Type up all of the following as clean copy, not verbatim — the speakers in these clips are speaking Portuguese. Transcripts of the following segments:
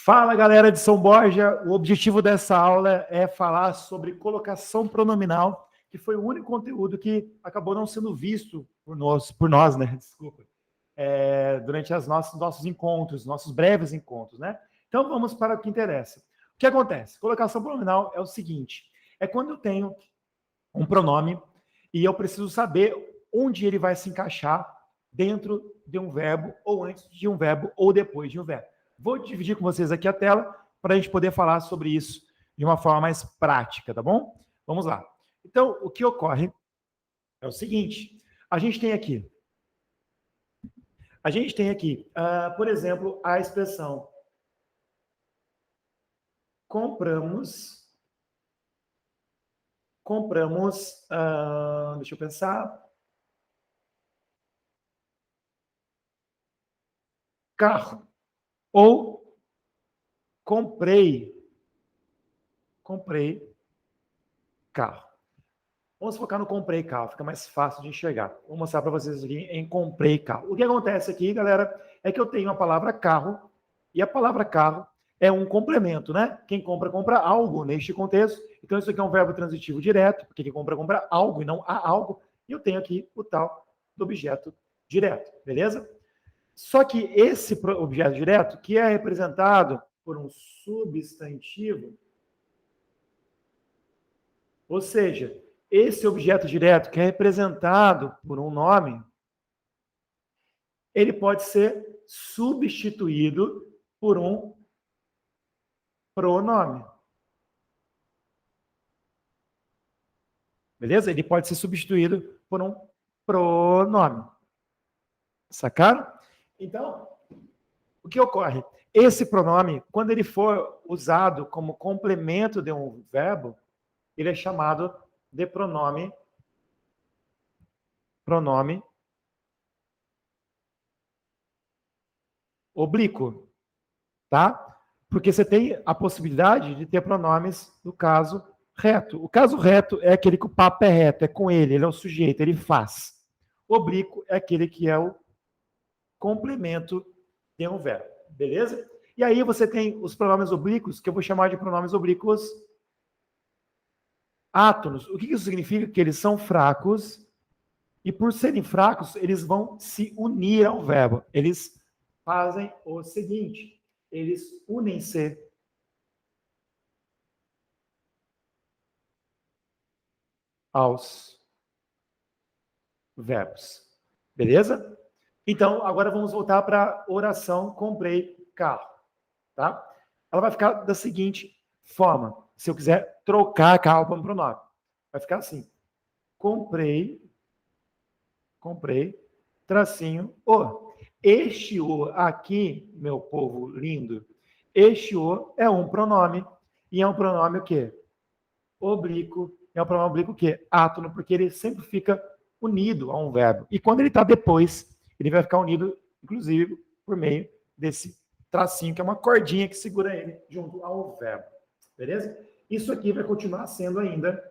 Fala, galera de São Borja. O objetivo dessa aula é falar sobre colocação pronominal, que foi o único conteúdo que acabou não sendo visto por nós, né? Desculpa. Durante os nossos encontros, nossos breves encontros, né? Então, vamos para o que interessa. O que acontece? Colocação pronominal é o seguinte, é quando eu tenho um pronome e eu preciso saber onde ele vai se encaixar dentro de um verbo, ou antes de um verbo, ou depois de um verbo. Vou dividir com vocês aqui a tela para a gente poder falar sobre isso de uma forma mais prática, tá bom? Vamos lá. Então, o que ocorre é o seguinte, a gente tem aqui, por exemplo, a expressão compramos, deixa eu pensar, carro, ou comprei carro. Vamos focar no comprei carro, fica mais fácil de enxergar. Vou mostrar para vocês aqui em comprei carro. O que acontece aqui, galera, é que eu tenho a palavra carro, e a palavra carro é um complemento, né? Quem compra, compra algo neste contexto. Então, isso aqui é um verbo transitivo direto, porque quem compra, compra algo e não há algo. E eu tenho aqui o tal do objeto direto, beleza? Só que esse objeto direto, que é representado por um substantivo, ou seja, esse objeto direto, que é representado por um nome, ele pode ser substituído por um pronome. Beleza? Ele pode ser substituído por um pronome. Sacaram? Então, o que ocorre? Esse pronome, quando ele for usado como complemento de um verbo, ele é chamado de pronome oblíquo, tá? Porque você tem a possibilidade de ter pronomes no caso reto. O caso reto é aquele que o papo é reto, é com ele é o sujeito, ele faz. O oblíquo é aquele que é o complemento de um verbo, beleza? E aí você tem os pronomes oblíquos, que eu vou chamar de pronomes oblíquos átonos. O que isso significa? Que eles são fracos, e por serem fracos, eles vão se unir ao verbo. Eles fazem o seguinte, eles unem-se aos verbos. Beleza? Então, agora vamos voltar para a oração comprei carro. Tá? Ela vai ficar da seguinte forma. Se eu quiser trocar carro para um pronome. Vai ficar assim. Comprei, tracinho, o. Este o aqui, meu povo lindo, este o é um pronome. E é um pronome o quê? Oblíquo. É um pronome oblíquo o quê? Átono, porque ele sempre fica unido a um verbo. E quando ele está depois, ele vai ficar unido, inclusive, por meio desse tracinho, que é uma cordinha que segura ele junto ao verbo. Beleza? Isso aqui vai continuar sendo ainda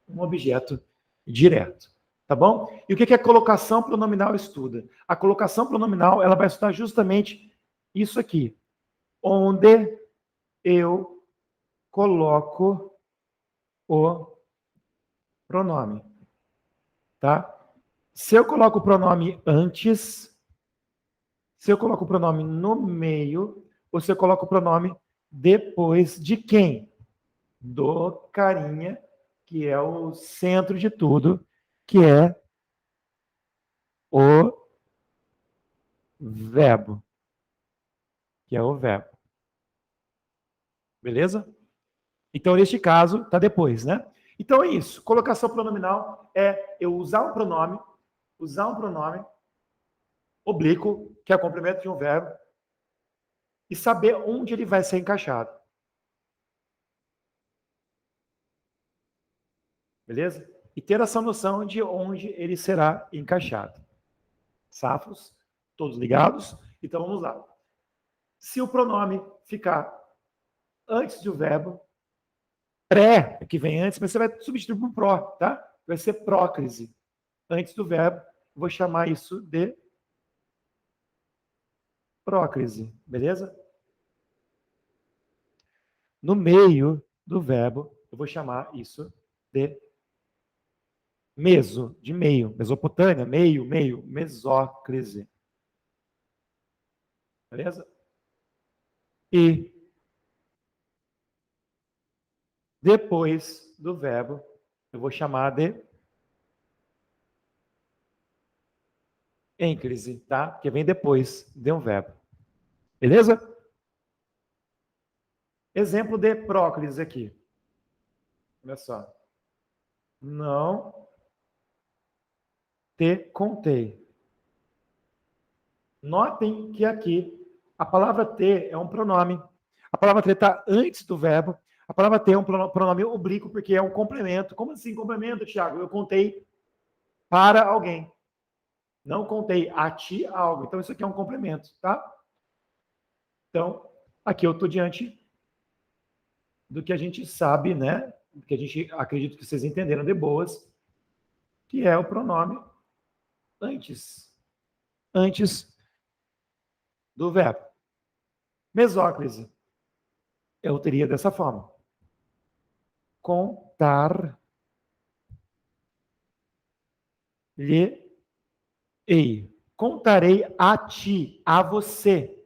um objeto direto. Tá bom? E o que a colocação pronominal estuda? A colocação pronominal, ela vai estudar justamente isso aqui. Onde eu coloco o pronome. Tá? Se eu coloco o pronome antes, se eu coloco o pronome no meio, ou se eu coloco o pronome depois de quem? Do carinha, que é o centro de tudo, que é o verbo. Beleza? Então, neste caso, está depois, né? Então, é isso. Colocação pronominal é eu usar um pronome oblíquo, que é o complemento de um verbo, e saber onde ele vai ser encaixado. Beleza? E ter essa noção de onde ele será encaixado. Safos? Todos ligados? Então, vamos lá. Se o pronome ficar antes do verbo, pré, que vem antes, mas você vai substituir por pró, tá? Vai ser prócrise. Antes do verbo, vou chamar isso de prócrise, beleza? no meio do verbo, eu vou chamar isso de meso, de meio. Mesopotâmia, meio, mesóclise. Beleza? E depois do verbo, eu vou chamar de ênclise, tá? Porque vem depois de um verbo. Beleza? Exemplo de próclise aqui. Olha só. Não te contei. Notem que aqui a palavra ter é um pronome. A palavra ter está antes do verbo. A palavra ter é um pronome oblíquo porque é um complemento. Como assim complemento, Tiago? Eu contei para alguém. Não contei a ti algo. Então, isso aqui é um complemento, tá? Então, aqui eu estou diante do que a gente sabe, né? Do que a gente acredito que vocês entenderam de boas, que é o pronome antes. Antes do verbo. Mesóclise. Eu teria dessa forma. Contar-lhe-ei. Contarei a ti, a você.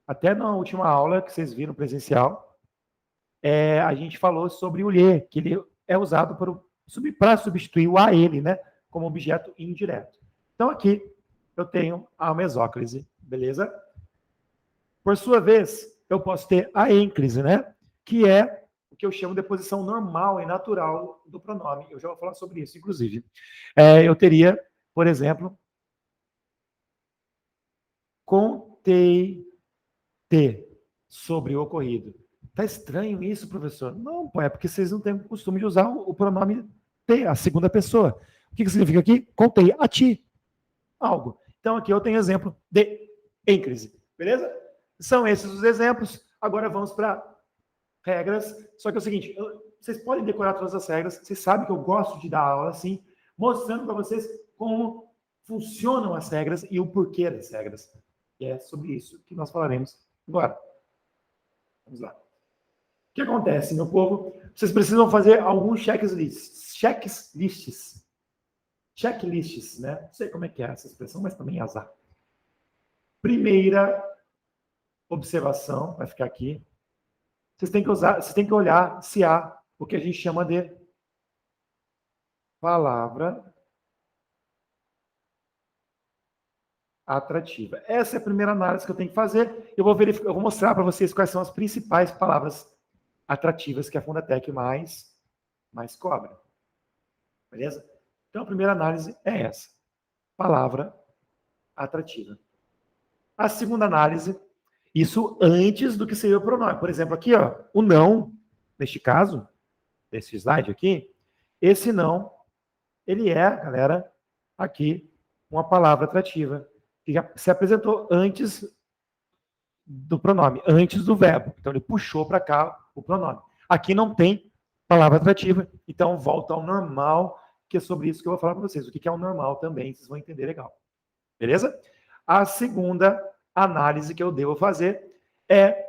Até na última aula que vocês viram presencial, a gente falou sobre o lhe, que ele é usado para substituir o a ele, né? Como objeto indireto. Então aqui eu tenho a mesóclise, beleza? Por sua vez, eu posso ter a ênclise, né? Que é o que eu chamo de posição normal e natural do pronome. Eu já vou falar sobre isso, inclusive. Eu teria, por exemplo, contei-te sobre o ocorrido. Tá estranho isso, professor? Não, é porque vocês não têm o costume de usar o pronome te, a segunda pessoa. O que significa aqui? Contei a ti algo. Então, aqui eu tenho exemplo de ênclise. Beleza? São esses os exemplos. Agora vamos para regras. Só que é o seguinte, vocês podem decorar todas as regras. Vocês sabem que eu gosto de dar aula assim, mostrando para vocês como funcionam as regras e o porquê das regras. E é sobre isso que nós falaremos agora. Vamos lá. O que acontece, meu povo? Vocês precisam fazer alguns checklists. Checklists, né? Não sei como é que é essa expressão, mas também é azar. Primeira observação, vai ficar aqui. Vocês têm que olhar se há o que a gente chama de palavra atrativa. Essa é a primeira análise que eu tenho que fazer. Eu vou mostrar para vocês quais são as principais palavras atrativas que a Fundatec mais cobra. Beleza? Então, a primeira análise é essa. Palavra atrativa. A segunda análise, isso antes do que seria o pronome. Por exemplo, aqui, ó, o não, neste caso, desse slide aqui, esse não, ele é, galera, aqui, uma palavra atrativa, que já se apresentou antes do pronome, antes do verbo. Então, ele puxou para cá o pronome. Aqui não tem palavra atrativa, então volta ao normal, que é sobre isso que eu vou falar para vocês. O que é o normal também, vocês vão entender legal. Beleza? A segunda análise que eu devo fazer é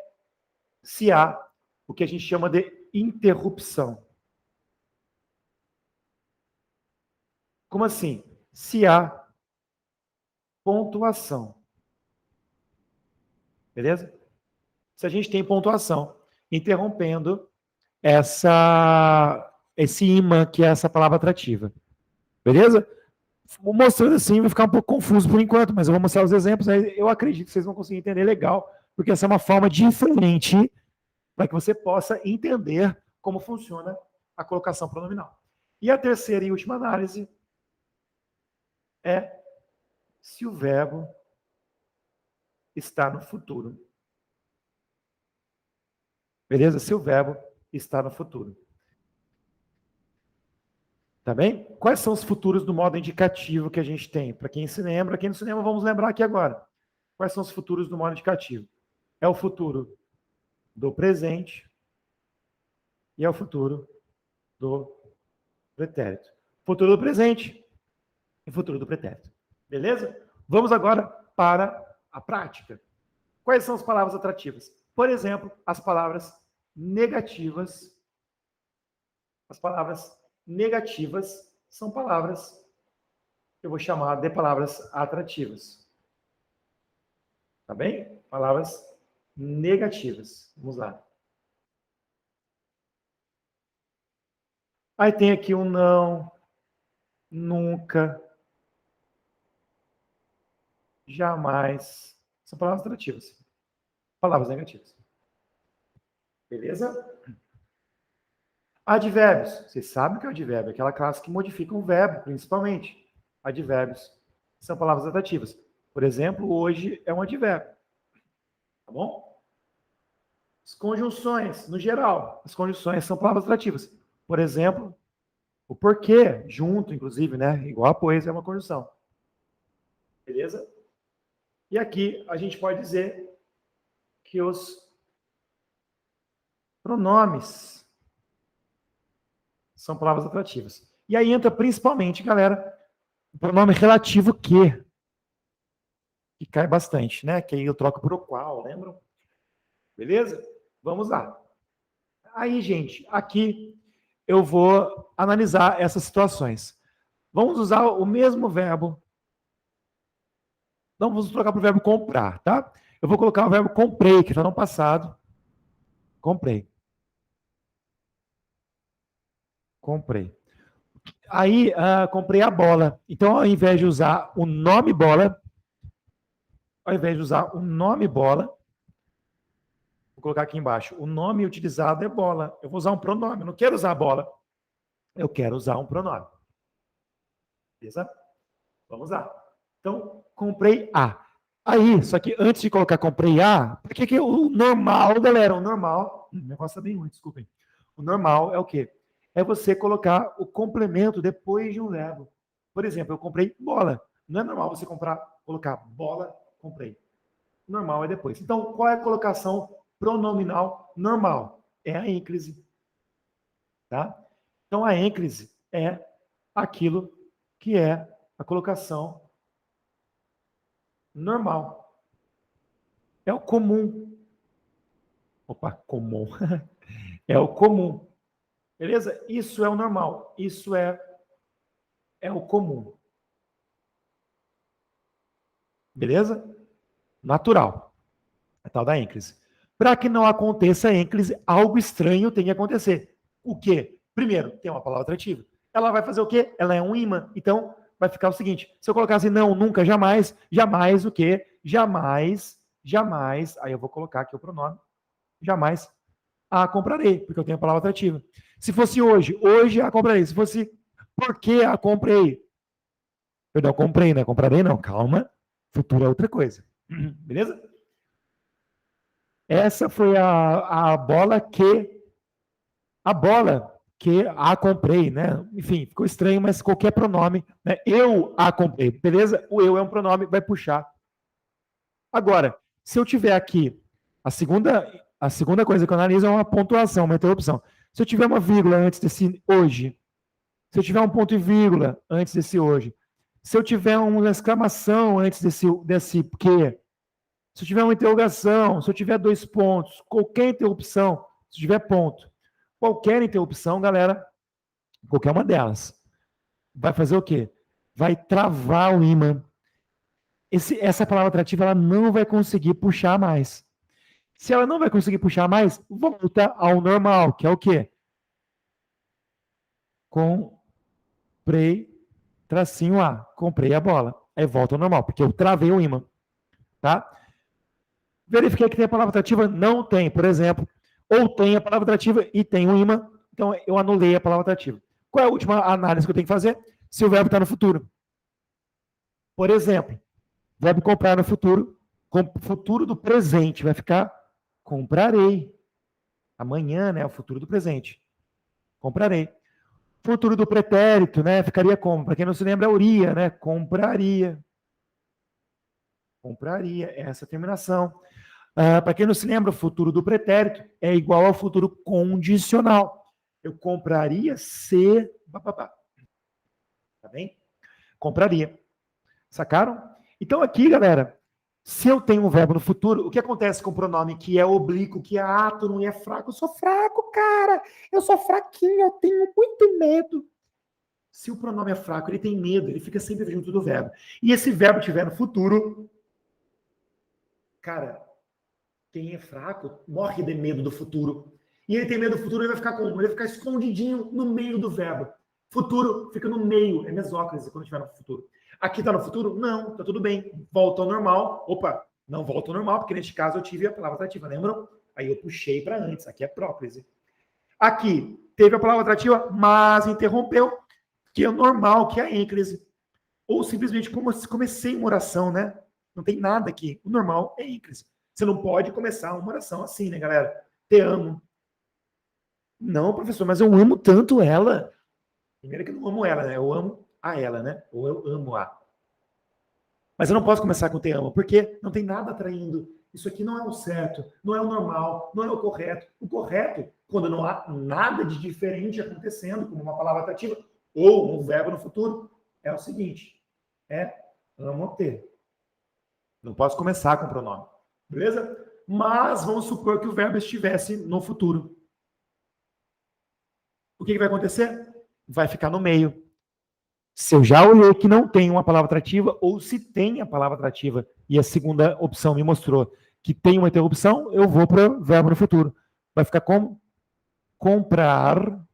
se há o que a gente chama de interrupção. Como assim? Se há pontuação. Beleza? Se a gente tem pontuação interrompendo esse imã que é essa palavra atrativa. Beleza? Mostrando assim, vai ficar um pouco confuso por enquanto, mas eu vou mostrar os exemplos, aí eu acredito que vocês vão conseguir entender legal, porque essa é uma forma diferente para que você possa entender como funciona a colocação pronominal. E a terceira e última análise é se o verbo está no futuro. Beleza? Se o verbo está no futuro. Tá bem? Quais são os futuros do modo indicativo que a gente tem? Para quem se lembra, quem não se lembra, vamos lembrar aqui agora. Quais são os futuros do modo indicativo? É o futuro do presente e é o futuro do pretérito. Futuro do presente e futuro do pretérito. Beleza? Vamos agora para a prática. Quais são as palavras atrativas? Por exemplo, as palavras negativas, as palavras negativas são palavras que eu vou chamar de palavras atrativas. Tá bem? Palavras negativas. Vamos lá. Aí tem aqui um não, nunca, jamais. São palavras atrativas. Palavras negativas. Beleza? Advérbios. Vocês sabem que é o advérbio, aquela classe que modifica um verbo, principalmente. Advérbios são palavras atrativas. Por exemplo, hoje é um advérbio. Tá bom? As conjunções, no geral, as conjunções são palavras atrativas. Por exemplo, o porquê, junto, inclusive, né? Igual a pois é uma conjunção. Beleza? E aqui a gente pode dizer que os pronomes são palavras atrativas. E aí entra principalmente, galera, o pronome relativo que cai bastante, né? Que aí eu troco por o qual, lembram? Beleza? Vamos lá. Aí, gente, aqui eu vou analisar essas situações. Vamos usar o mesmo verbo. Não vamos trocar para o verbo comprar, tá? Eu vou colocar o verbo comprei, que está no passado. Comprei. Comprei. Aí, comprei a bola. Então, ao invés de usar o nome bola, vou colocar aqui embaixo, o nome utilizado é bola. Eu vou usar um pronome. Eu não quero usar bola. Eu quero usar um pronome. Beleza? Vamos lá. Então, comprei a. Aí, só que antes de colocar comprei a, porque que o normal, galera, o normal, o negócio tá bem ruim, desculpem. O normal é o quê? É você colocar o complemento depois de um verbo. Por exemplo, eu comprei bola. Não é normal você colocar bola, comprei. O normal é depois. Então, qual é a colocação pronominal normal? É a ênclise. Tá? Então, a ênclise é aquilo que é a colocação normal. É o comum. Opa, comum. É o comum. Beleza? Isso é o normal. Isso é o comum. Beleza? Natural. É tal da ênclise. Para que não aconteça a ênclise, algo estranho tem que acontecer. O quê? Primeiro, tem uma palavra atrativa. Ela vai fazer o quê? Ela é um imã. Então, vai ficar o seguinte: se eu colocar assim, não, nunca, jamais, jamais o quê? Jamais, jamais. Aí eu vou colocar aqui o pronome. Jamais a comprarei, porque eu tenho a palavra atrativa. Se fosse hoje, hoje a comprarei. Se fosse porque a comprei. Perdão, comprei, né? Comprarei não, calma. Futuro é outra coisa. Beleza? Essa foi a bola que a comprei, né? Enfim, ficou estranho, mas qualquer pronome, né? Eu a comprei, beleza? O eu é um pronome, vai puxar. Agora, se eu tiver aqui a segunda coisa que eu analiso é uma pontuação, uma interrupção. Se eu tiver uma vírgula antes desse hoje, se eu tiver um ponto e vírgula antes desse hoje, se eu tiver uma exclamação antes desse que, se eu tiver uma interrogação, se eu tiver dois pontos, qualquer interrupção, se tiver ponto, qualquer interrupção, galera, qualquer uma delas, vai fazer o quê? Vai travar o ímã. Essa palavra atrativa ela não vai conseguir puxar mais. Se ela não vai conseguir puxar mais, volta ao normal, que é o quê? Comprei, tracinho A, comprei a bola. Aí volta ao normal, porque eu travei o ímã. Tá? Verifiquei que tem a palavra atrativa? Não tem, por exemplo. Ou tem a palavra atrativa e tem um imã, então eu anulei a palavra atrativa. Qual é a última análise que eu tenho que fazer? Se o verbo está no futuro. Por exemplo, verbo comprar no futuro, futuro do presente, vai ficar comprarei. Amanhã, né? O futuro do presente. Comprarei. Futuro do pretérito, né? Ficaria como? Para quem não se lembra, auria, né? Compraria. Compraria, essa terminação. Para quem não se lembra, o futuro do pretérito é igual ao futuro condicional. Eu compraria se. Tá bem? Compraria. Sacaram? Então, aqui, galera, Se eu tenho um verbo no futuro, o que acontece com o pronome que é oblíquo, que é átono e é fraco? Eu sou fraco, cara. Eu sou fraquinho, eu tenho muito medo. Se o pronome é fraco, ele tem medo, ele fica sempre junto do verbo. E esse verbo tiver no futuro, cara, quem é fraco morre de medo do futuro. E ele tem medo do futuro, ele vai ficar como? Ele vai ficar escondidinho no meio do verbo. Futuro fica no meio, é mesóclise quando estiver no futuro. Aqui está no futuro? Não, tá tudo bem. Volta ao normal. Opa, não volta ao normal, porque neste caso eu tive a palavra atrativa, lembram? Aí eu puxei para antes, aqui é próclise. Aqui, teve a palavra atrativa, mas interrompeu, que é normal, que é a ênclise. Ou simplesmente como comecei uma oração, né? Não tem nada aqui. O normal é ênclise. Você não pode começar uma oração assim, né, galera? Te amo. Não, professor, mas eu amo tanto ela. Primeiro que eu não amo ela, né? Eu amo a ela, né? Ou eu amo a. Mas eu não posso começar com te amo, porque não tem nada atraindo. Isso aqui não é o certo, não é o normal, não é o correto. O correto, quando não há nada de diferente acontecendo, como uma palavra atrativa, ou um verbo no futuro, é o seguinte: é amo-te. Não posso começar com o pronome. Beleza? Mas vamos supor que o verbo estivesse no futuro. O que vai acontecer? Vai ficar no meio. Se eu já olhei que não tem uma palavra atrativa, ou se tem a palavra atrativa, e a segunda opção me mostrou que tem uma interrupção, eu vou para o verbo no futuro. Vai ficar como? Comprar.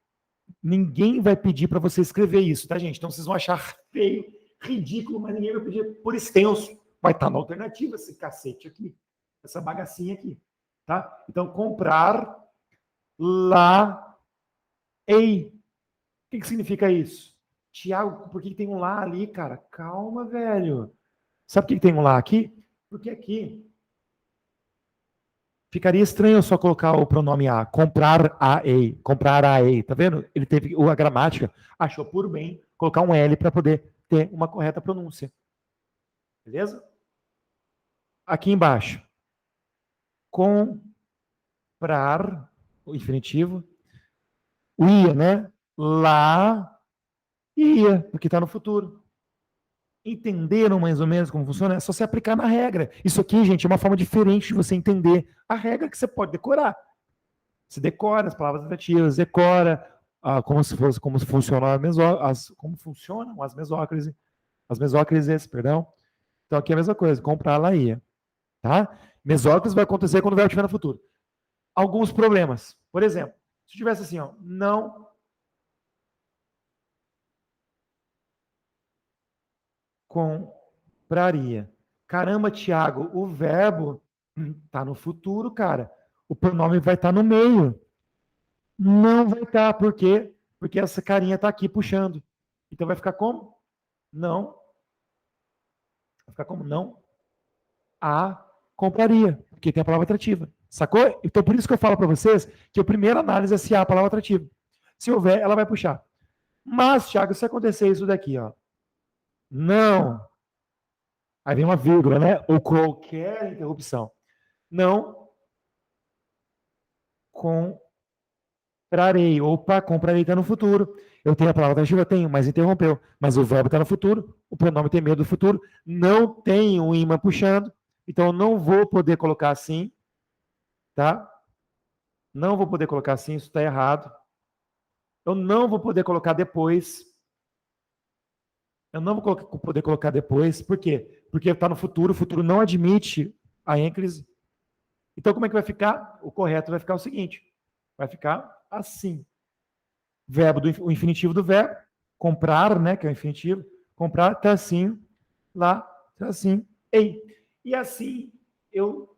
Ninguém vai pedir para você escrever isso, tá, gente? Então vocês vão achar feio, ridículo, mas ninguém vai pedir por extenso. Vai estar na alternativa esse cacete aqui, essa bagacinha aqui, tá? Então, comprar lá ei. O que significa isso? Tiago, por que tem um lá ali, cara? Calma, velho. Sabe por que tem um lá aqui? Porque aqui ficaria estranho eu só colocar o pronome a, comprar a ei, comprar a ei, tá vendo? Ele teve a gramática, achou por bem colocar um L para poder ter uma correta pronúncia. Beleza? Aqui embaixo. Comprar, o infinitivo, o ia, né? Lá, ia, porque está no futuro. Entenderam mais ou menos como funciona? É só se aplicar na regra. Isso aqui, gente, é uma forma diferente de você entender a regra que você pode decorar. Você decora as palavras atrativas, decora como funcionam como funcionam as mesóclises, perdão. Então aqui é a mesma coisa, comprar lá ia, tá? Mesóclise vai acontecer quando o verbo estiver no futuro. Alguns problemas. Por exemplo, se tivesse assim, ó, não compraria. Caramba, Tiago, o verbo tá no futuro, cara. O pronome vai estar no meio. Não vai estar, por quê? Porque essa carinha tá aqui puxando. Então vai ficar como? Não. Vai ficar como? Não. A compraria, porque tem a palavra atrativa. Sacou? Então por isso que eu falo para vocês que a primeira análise é se há a palavra atrativa. Se houver, ela vai puxar. Mas, Thiago, se acontecer isso daqui, ó. Não. Aí vem uma vírgula, né? Ou qualquer interrupção. Não comprarei. Opa, comprarei está no futuro. Eu tenho a palavra atrativa? Tenho, mas interrompeu. Mas o verbo está no futuro, o pronome tem medo do futuro, não tem um imã puxando, então eu não vou poder colocar assim, tá? Não vou poder colocar assim, isso está errado. Eu não vou poder colocar depois. Eu não vou poder colocar depois. Por quê? Porque está no futuro, o futuro não admite a ênclise. Então, como é que vai ficar? O correto vai ficar o seguinte: vai ficar assim. Verbo o infinitivo do verbo, comprar, né, que é o infinitivo, comprar, tracinho, lá, tracinho, ei. E assim eu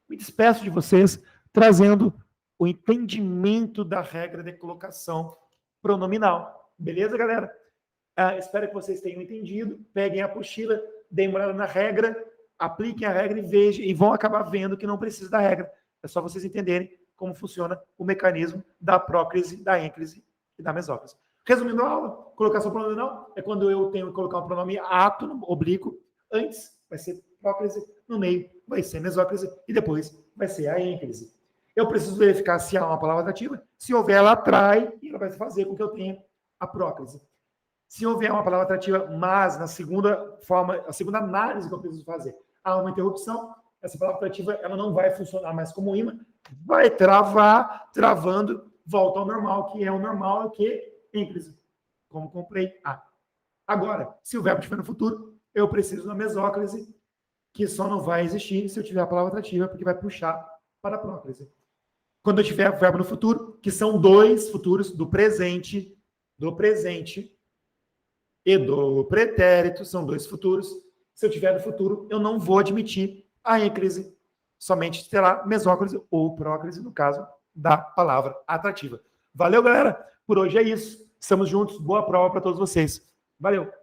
me despeço de vocês, trazendo o entendimento da regra de colocação pronominal. Beleza, galera? Espero que vocês tenham entendido. Peguem a apostila, deem uma olhada na regra, apliquem a regra e vejam, e vão acabar vendo que não precisa da regra. É só vocês entenderem como funciona o mecanismo da próclise, da ênclise e da mesóclise. Resumindo a aula, colocação pronominal é quando eu tenho que colocar um pronome átono, oblíquo, antes vai ser próclise, no meio vai ser mesóclise e depois vai ser a ênclise. Eu preciso verificar se há uma palavra atrativa. Se houver, ela atrai e ela vai fazer com que eu tenha a próclise. Se houver uma palavra atrativa, mas na segunda forma, a segunda análise que eu preciso fazer, há uma interrupção, essa palavra atrativa ela não vai funcionar mais como imã, vai travar, travando, volta ao normal, que é o normal, que é ênclise. Como comprei. Agora, se o verbo estiver no futuro, eu preciso da mesóclise, que só não vai existir se eu tiver a palavra atrativa, porque vai puxar para a próclise. Quando eu tiver o verbo no futuro, que são dois futuros do presente e do pretérito, são dois futuros. Se eu tiver no futuro, eu não vou admitir a ênclise, somente terá mesóclise ou próclise, no caso da palavra atrativa. Valeu, galera? Por hoje é isso. Estamos juntos. Boa prova para todos vocês. Valeu!